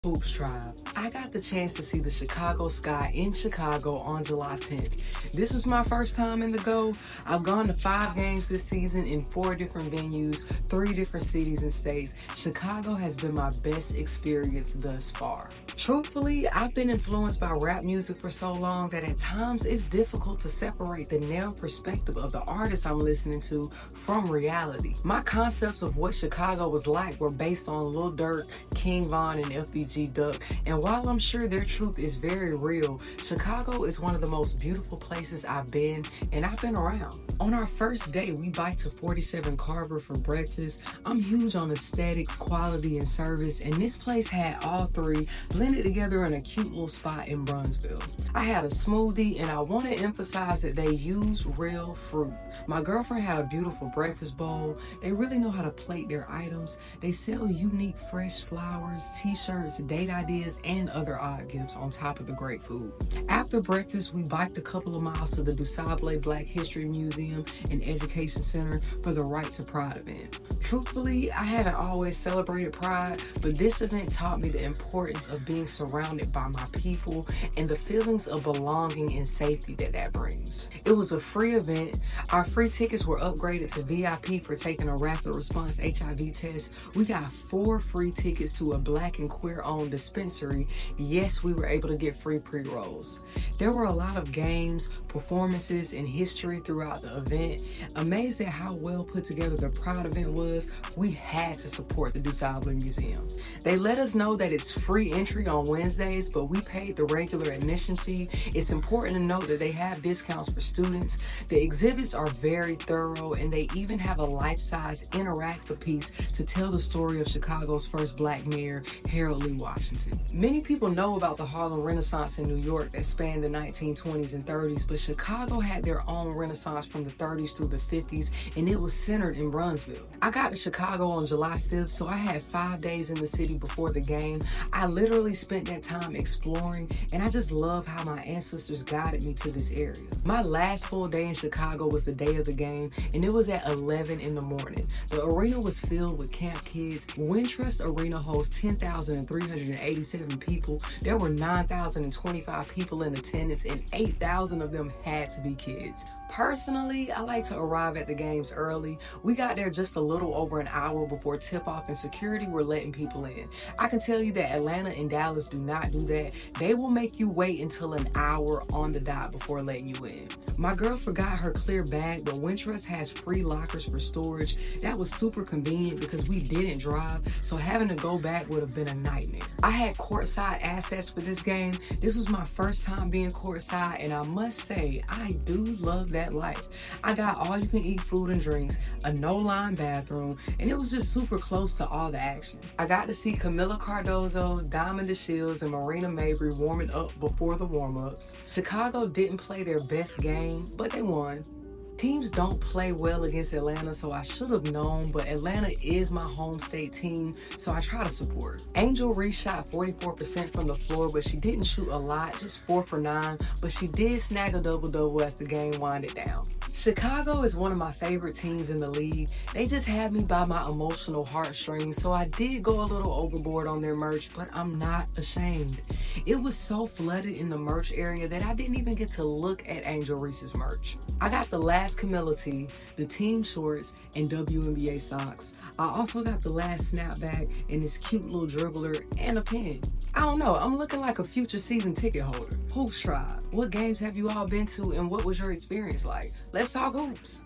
Hoops Tribe. I got the chance to see the Chicago Sky in Chicago on July 10th. This was my first time in the Go. I've gone to 5 games this season in 4 different venues, 3 different cities and states. Chicago has been my best experience thus far. Truthfully, I've been influenced by rap music for so long that at times it's difficult to separate the narrow perspective of the artist I'm listening to from reality. My concepts of what Chicago was like were based on Lil Durk, King Von, and FBG Duck, and while I'm sure their truth is very real, Chicago is one of the most beautiful places I've been, and I've been around. On our first day, we biked to 47 Carver for breakfast. I'm huge on aesthetics, quality, and service, and this place had all 3 blended together in a cute little spot in Brunsville. I had a smoothie, and I want to emphasize that they use real fruit. My girlfriend had a beautiful breakfast bowl. They really know how to plate their items. They sell unique fresh flowers, t-shirts, date ideas, and other odd gifts on top of the great food. After breakfast, we biked a couple of miles to the DuSable Black History Museum and Education Center for the Right to Pride event. Truthfully, I haven't always celebrated Pride, but this event taught me the importance of being surrounded by my people and the feelings of belonging and safety that brings. It was a free event. Our free tickets were upgraded to VIP for taking a rapid response HIV test. We got 4 free tickets to a Black and queer-owned dispensary. Yes, we were able to get free pre-rolls. There were a lot of games, performances, and history throughout the event. Amazed at how well put together the Pride event was, we had to support the DuSable Museum. They let us know that it's free entry on Wednesdays, but we paid the regular admission fee. It's important to note that they have discounts for students. The exhibits are very thorough, and they even have a life-size interactive piece to tell the story of Chicago's first Black mayor, Harold Lee Washington. Many people know about the Harlem Renaissance in New York that spanned the 1920s and 30s, but Chicago had their own Renaissance from the 30s through the 50s, and it was centered in Brunsville. I got to Chicago on July 5th, so I had 5 days in the city before the game. I literally spent that time exploring, and I just love how my ancestors guided me to this area. My last full day in Chicago was the day of the game, and it was at 11 in the morning. The arena was filled with camp kids. Wintrust Arena hosts 10,387 people. There were 9,025 people in attendance, and 8,000 of them had to be kids. Personally, I like to arrive at the games early. We got there just a little over an hour before tip-off, and security were letting people in. I can tell you that Atlanta and Dallas do not do that. They will make you wait until an hour on the dot before letting you in. My girl forgot her clear bag, but Wintrust has free lockers for storage. That was super convenient because we didn't drive, so having to go back would have been a nightmare. I had courtside access for this game. This was my first time being courtside, and I must say, I do love that life. I got all you can eat food and drinks, a no-line bathroom, and it was just super close to all the action. I got to see Camila Cardozo, Diamond DeShields, and Marina Mabry warming up before the warm-ups. Chicago didn't play their best game, but they won. Teams don't play well against Atlanta, so I should have known, but Atlanta is my home state team, so I try to support. Angel Reese shot 44% from the floor, but she didn't shoot a lot, just 4 for 9, but she did snag a double-double as the game winded down. Chicago is one of my favorite teams in the league. They just had me by my emotional heartstrings, so I did go a little overboard on their merch, but I'm not ashamed. It was so flooded in the merch area that I didn't even get to look at Angel Reese's merch. I got the last Camilla tee, the team shorts, and WNBA socks. I also got the last snapback and this cute little dribbler and a pin. I don't know, I'm looking like a future season ticket holder. Hoops Tribe, what games have you all been to, and what was your experience like? Let's talk hoops.